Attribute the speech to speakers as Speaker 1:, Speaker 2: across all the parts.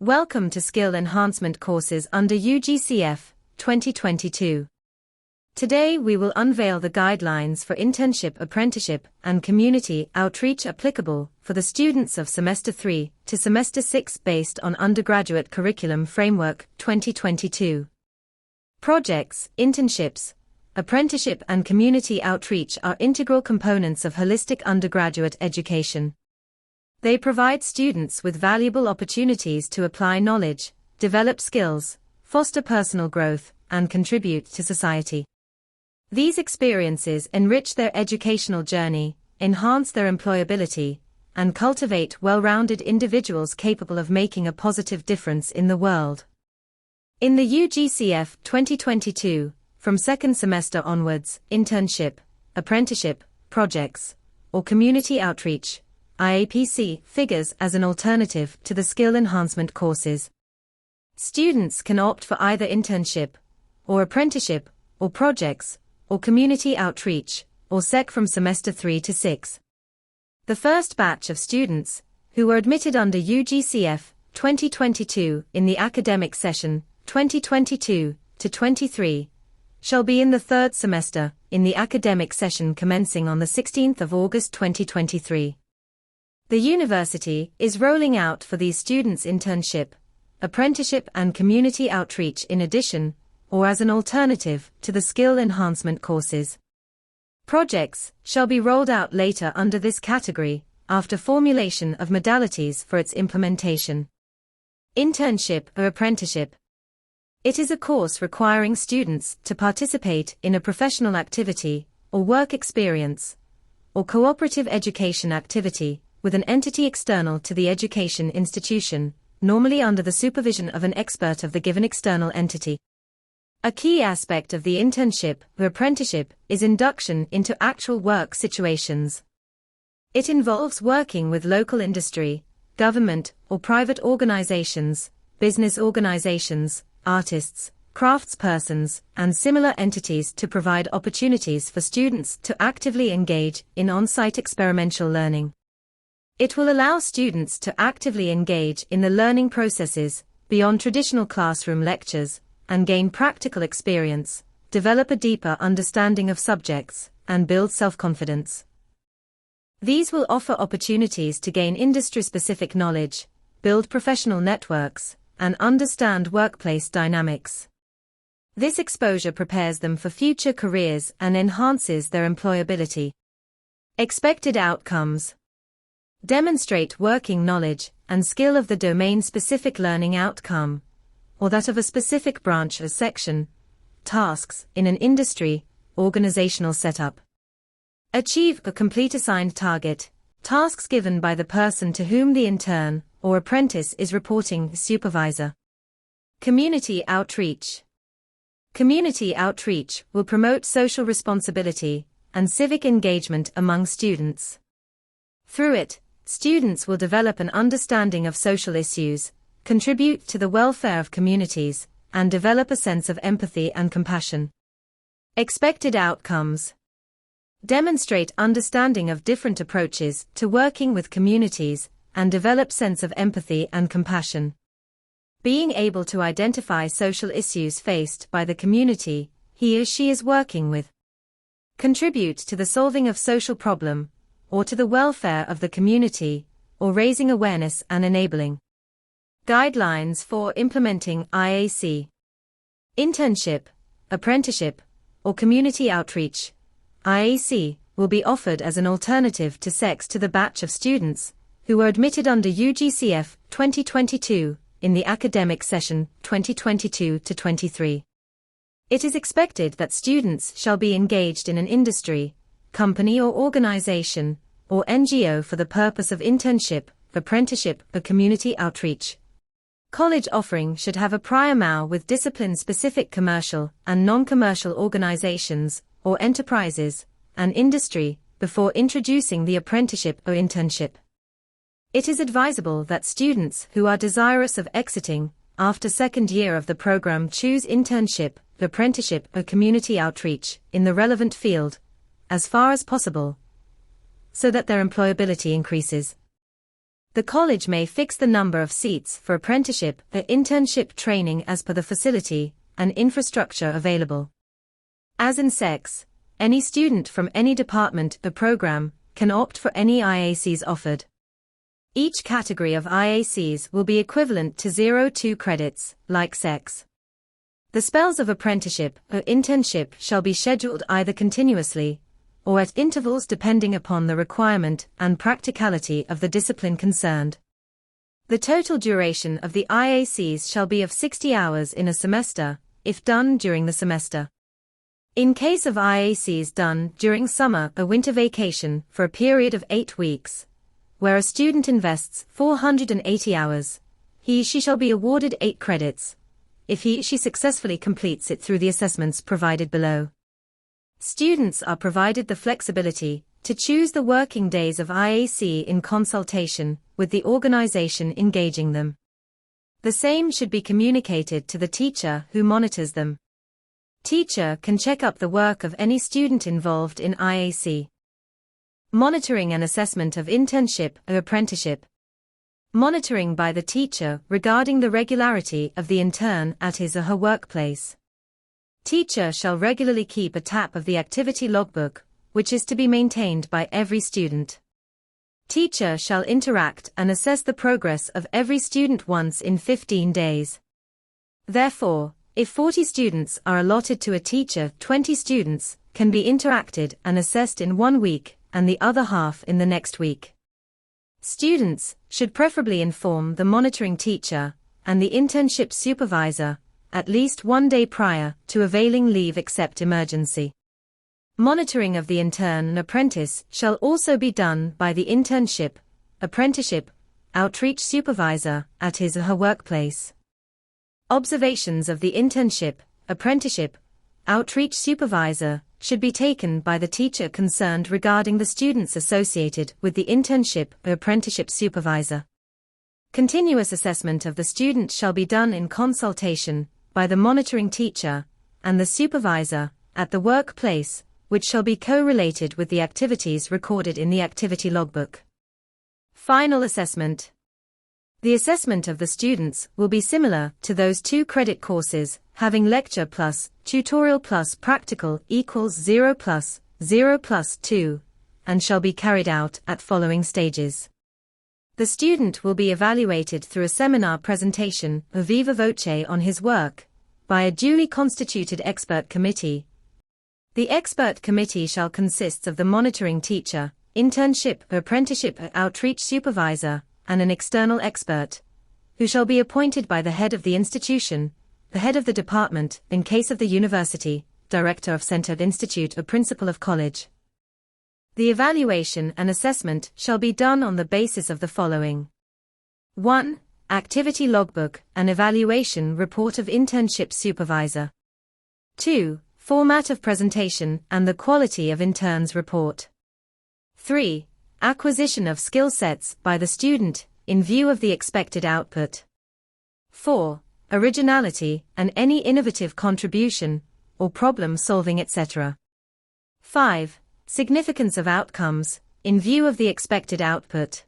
Speaker 1: Welcome to Skill Enhancement courses under UGCF 2022. Today we will unveil the guidelines for internship, apprenticeship, and community outreach applicable for the students of Semester 3 to Semester 6 based on Undergraduate Curriculum Framework 2022. Projects, internships, apprenticeship, and community outreach are integral components of holistic undergraduate education. They provide students with valuable opportunities to apply knowledge, develop skills, foster personal growth, and contribute to society. These experiences enrich their educational journey, enhance their employability, and cultivate well-rounded individuals capable of making a positive difference in the world. In the UGCF 2022, from second semester onwards, internship, apprenticeship, projects, or community outreach (IAPC) figures as an alternative to the skill enhancement courses. Students can opt for either internship, or apprenticeship, or projects, or community outreach, or SEC from semester 3 to 6. The first batch of students, who were admitted under UGCF 2022 in the academic session 2022-23, shall be in the third semester, in the academic session commencing on the 16th of August 2023. The university is rolling out for these students internship, apprenticeship, and community outreach in addition, or as an alternative, to the skill enhancement courses. Projects shall be rolled out later under this category, after formulation of modalities for its implementation. Internship or apprenticeship. It is a course requiring students to participate in a professional activity, or work experience, or cooperative education activity, with an entity external to the education institution, normally under the supervision of an expert of the given external entity. A key aspect of the internship or apprenticeship is induction into actual work situations. It involves working with local industry, government or private organizations, business organizations, artists, craftspersons, and similar entities to provide opportunities for students to actively engage in on-site experiential learning. It will allow students to actively engage in the learning processes beyond traditional classroom lectures and gain practical experience, develop a deeper understanding of subjects, and build self-confidence. These will offer opportunities to gain industry-specific knowledge, build professional networks, and understand workplace dynamics. This exposure prepares them for future careers and enhances their employability. Expected outcomes. Demonstrate working knowledge and skill of the domain-specific learning outcome, or that of a specific branch or section, tasks in an industry, organizational setup. Achieve or complete assigned target, tasks given by the person to whom the intern or apprentice is reporting supervisor. Community outreach. Community outreach will promote social responsibility and civic engagement among students. Through it, students will develop an understanding of social issues, contribute to the welfare of communities, and develop a sense of empathy and compassion. Expected outcomes. Demonstrate understanding of different approaches to working with communities, and develop sense of empathy and compassion. Being able to identify social issues faced by the community he or she is working with. Contribute to the solving of social problem, or to the welfare of the community, or raising awareness and enabling. Guidelines for implementing IAC. Internship, apprenticeship, or community outreach, IAC, will be offered as an alternative to SECs to the batch of students who were admitted under UGCF 2022 in the academic session 2022-23. It is expected that students shall be engaged in an industry, company or organization, or NGO for the purpose of internship, apprenticeship, or community outreach. College offering should have a prior MAU with discipline-specific commercial and non-commercial organizations, or enterprises, and industry, before introducing the apprenticeship or internship. It is advisable that students who are desirous of exiting after second year of the program choose internship, apprenticeship, or community outreach in the relevant field, as far as possible, so that their employability increases. The college may fix the number of seats for apprenticeship or internship training as per the facility and infrastructure available. As in SEX, any student from any department or program can opt for any IACs offered. Each category of IACs will be equivalent to 0.2 credits, like SEX. The spells of apprenticeship or internship shall be scheduled either continuously or at intervals depending upon the requirement and practicality of the discipline concerned. The total duration of the IACs shall be of 60 hours in a semester, if done during the semester. In case of IACs done during summer or winter vacation for a period of 8 weeks, where a student invests 480 hours, he/she shall be awarded 8 credits, if he/she successfully completes it through the assessments provided below. Students are provided the flexibility to choose the working days of IAC in consultation with the organization engaging them. The same should be communicated to the teacher who monitors them. Teacher can check up the work of any student involved in IAC. Monitoring and assessment of internship or apprenticeship. Monitoring by the teacher regarding the regularity of the intern at his or her workplace. Teacher shall regularly keep a tap of the activity logbook, which is to be maintained by every student. Teacher shall interact and assess the progress of every student once in 15 days. Therefore, if 40 students are allotted to a teacher, 20 students can be interacted and assessed in 1 week and the other half in the next week. Students should preferably inform the monitoring teacher and the internship supervisor at least 1 day prior to availing leave except emergency. Monitoring of the intern and apprentice shall also be done by the internship, apprenticeship, outreach supervisor at his or her workplace. Observations of the internship, apprenticeship, outreach supervisor should be taken by the teacher concerned regarding the students associated with the internship or apprenticeship supervisor. Continuous assessment of the student shall be done in consultation by the monitoring teacher and the supervisor at the workplace, which shall be correlated with the activities recorded in the activity logbook. Final assessment. The assessment of the students will be similar to those 2-credit courses, having lecture plus, tutorial plus practical equals 0 plus, 0 plus 2, and shall be carried out at following stages. The student will be evaluated through a seminar presentation or viva voce on his work by a duly constituted expert committee. The expert committee shall consist of the monitoring teacher, internship or apprenticeship or outreach supervisor, and an external expert, who shall be appointed by the head of the institution, the head of the department, in case of the university, director of centered institute or principal of college. The evaluation and assessment shall be done on the basis of the following. 1. Activity logbook and evaluation report of internship supervisor. 2. Format of presentation and the quality of intern's report. 3. Acquisition of skill sets by the student in view of the expected output. 4. Originality and any innovative contribution or problem solving, etc. 5. Significance of outcomes in view of the expected output.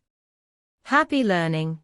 Speaker 1: Happy learning.